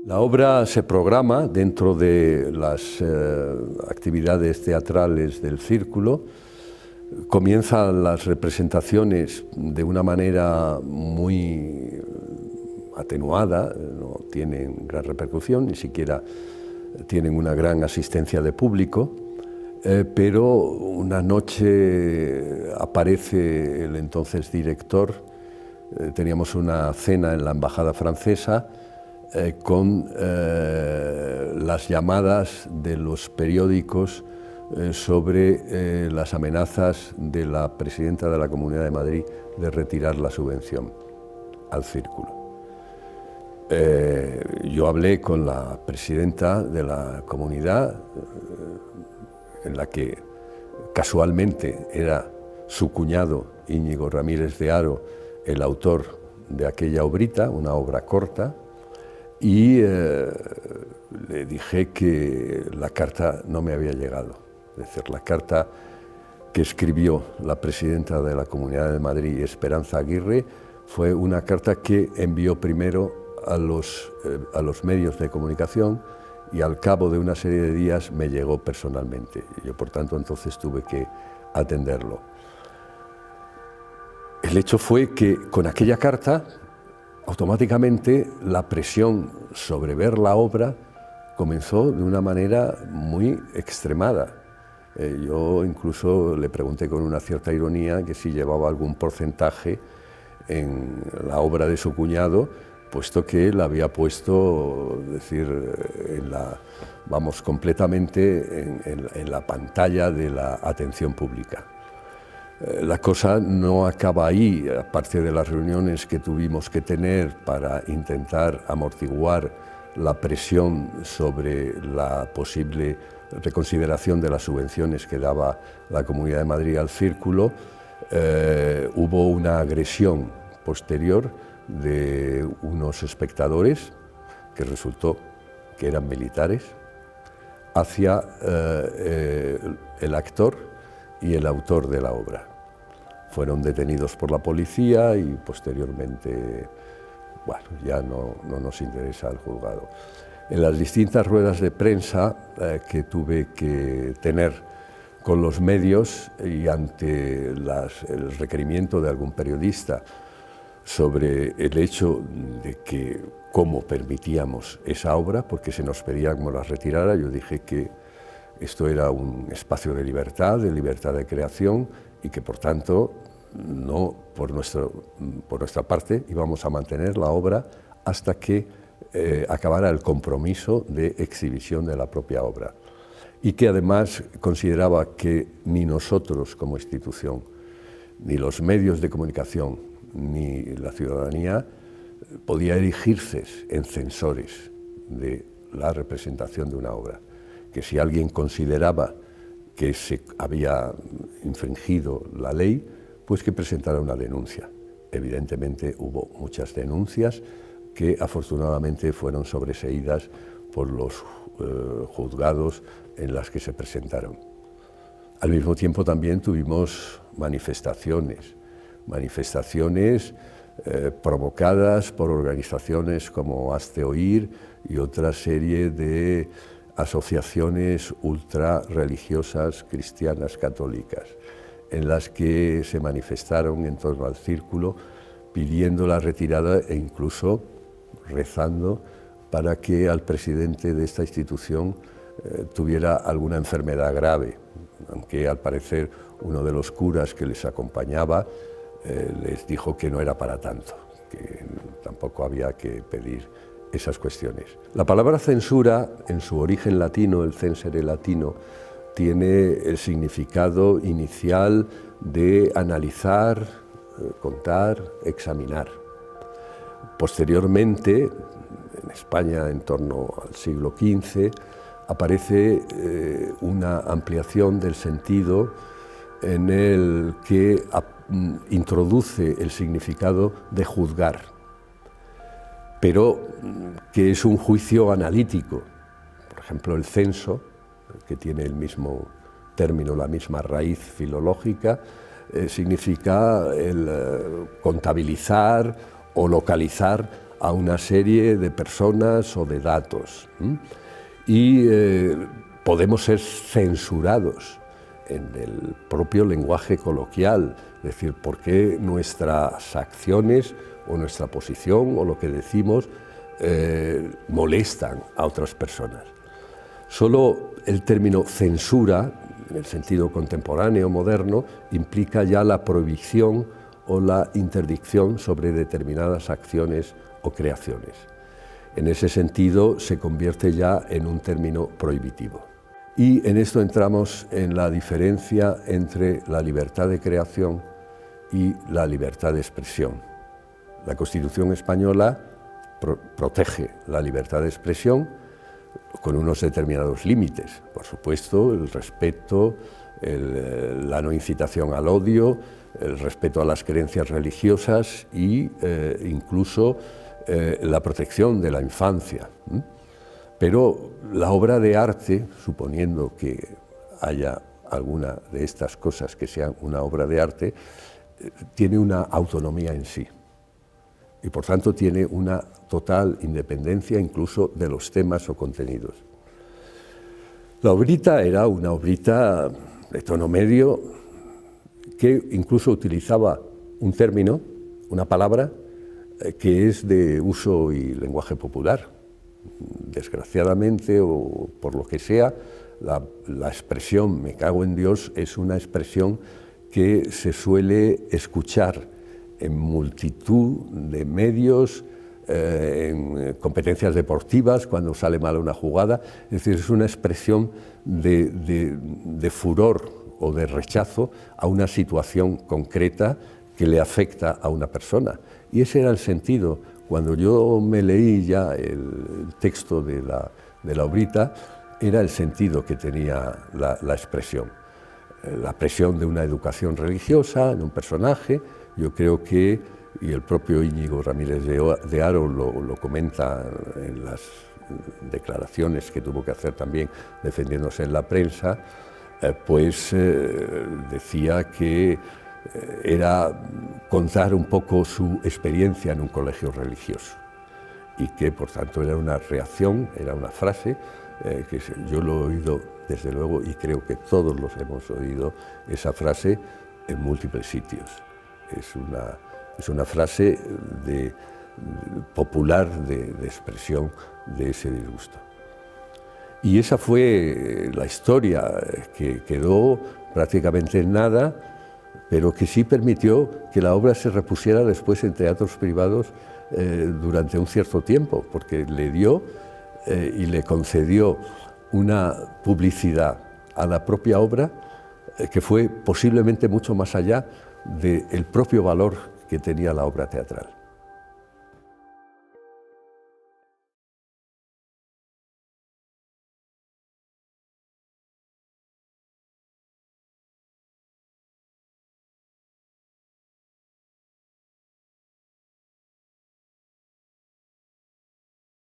La obra se programa dentro de las actividades teatrales del Círculo. Comienzan las representaciones de una manera muy atenuada, no tienen gran repercusión, ni siquiera tienen una gran asistencia de público, pero una noche aparece el entonces director. Teníamos una cena en la embajada francesa con las llamadas de los periódicos sobre las amenazas de la presidenta de la Comunidad de Madrid de retirar la subvención al Círculo. Yo hablé con la presidenta de la comunidad, en la que casualmente era su cuñado Íñigo Ramírez de Haro, el autor de aquella obrita, una obra corta, y le dije que la carta no me había llegado. Es decir, la carta que escribió la presidenta de la Comunidad de Madrid, Esperanza Aguirre, fue una carta que envió primero a los medios de comunicación y al cabo de una serie de días me llegó personalmente. Yo, por tanto, entonces tuve que atenderlo. El hecho fue que con aquella carta, automáticamente la presión sobre ver la obra comenzó de una manera muy extremada. Yo incluso le pregunté con una cierta ironía que si llevaba algún porcentaje en la obra de su cuñado, puesto que la había puesto, completamente en la pantalla de la atención pública. La cosa no acaba ahí, aparte de las reuniones que tuvimos que tener para intentar amortiguar la presión sobre la posible reconsideración de las subvenciones que daba la Comunidad de Madrid al Círculo. Hubo una agresión posterior de unos espectadores, que resultó que eran militares, hacia el actor y el autor de la obra. Fueron detenidos por la policía y posteriormente, bueno, ya no nos interesa el juzgado. En las distintas ruedas de prensa que tuve que tener con los medios y ante el requerimiento de algún periodista sobre el hecho de que cómo permitíamos esa obra, porque se nos pedía que la retirara, yo dije que esto era un espacio de libertad de creación, y que por tanto no, por nuestra parte, íbamos a mantener la obra hasta que acabara el compromiso de exhibición de la propia obra, y que además consideraba que ni nosotros como institución, ni los medios de comunicación, ni la ciudadanía podía erigirse en censores de la representación de una obra, que si alguien consideraba que se había infringido la ley, pues que presentara una denuncia. Evidentemente hubo muchas denuncias que afortunadamente fueron sobreseídas por los juzgados en las que se presentaron. Al mismo tiempo también tuvimos manifestaciones provocadas por organizaciones como Hazte Oír y otra serie de asociaciones ultrarreligiosas cristianas católicas, en las que se manifestaron en torno al Círculo pidiendo la retirada e incluso rezando para que al presidente de esta institución tuviera alguna enfermedad grave, aunque al parecer uno de los curas que les acompañaba les dijo que no era para tanto, que tampoco había que pedir esas cuestiones. La palabra censura, en su origen latino, el censere latino, tiene el significado inicial de analizar, contar, examinar. Posteriormente, en España, en torno al siglo XV, aparece una ampliación del sentido en el que introduce el significado de juzgar, pero que es un juicio analítico. Por ejemplo, el censo, que tiene el mismo término, la misma raíz filológica, significa el contabilizar o localizar a una serie de personas o de datos. Y podemos ser censurados en el propio lenguaje coloquial, es decir, por qué nuestras acciones o nuestra posición o lo que decimos molestan a otras personas. Solo el término censura, en el sentido contemporáneo, moderno, implica ya la prohibición o la interdicción sobre determinadas acciones o creaciones. En ese sentido se convierte ya en un término prohibitivo. Y en esto entramos en la diferencia entre la libertad de creación y la libertad de expresión. La Constitución española protege la libertad de expresión con unos determinados límites, por supuesto, el respeto, la no incitación al odio, el respeto a las creencias religiosas e incluso la protección de la infancia. Pero la obra de arte, suponiendo que haya alguna de estas cosas que sean una obra de arte, tiene una autonomía en sí y por tanto tiene una total independencia incluso de los temas o contenidos. La obrita era una obrita de tono medio que incluso utilizaba un término, una palabra, que es de uso y lenguaje popular. Desgraciadamente o por lo que sea, la expresión "me cago en Dios" es una expresión que se suele escuchar en multitud de medios, en competencias deportivas, cuando sale mal una jugada. Es decir, es una expresión de furor o de rechazo a una situación concreta que le afecta a una persona. Y ese era el sentido. Cuando yo me leí ya el texto de la obrita, era el sentido que tenía la expresión. La presión de una educación religiosa en un personaje. Yo creo que, y el propio Íñigo Ramírez de Haro lo comenta en las declaraciones que tuvo que hacer también defendiéndose en la prensa, pues decía que era contar un poco su experiencia en un colegio religioso y que por tanto era una reacción, era una frase que yo lo he oído desde luego y creo que todos los hemos oído esa frase en múltiples sitios. Es una frase popular de expresión de ese disgusto. Y esa fue la historia que quedó prácticamente en nada, pero que sí permitió que la obra se repusiera después en teatros privados durante un cierto tiempo, porque le dio y le concedió una publicidad a la propia obra que fue posiblemente mucho más allá del propio valor que tenía la obra teatral.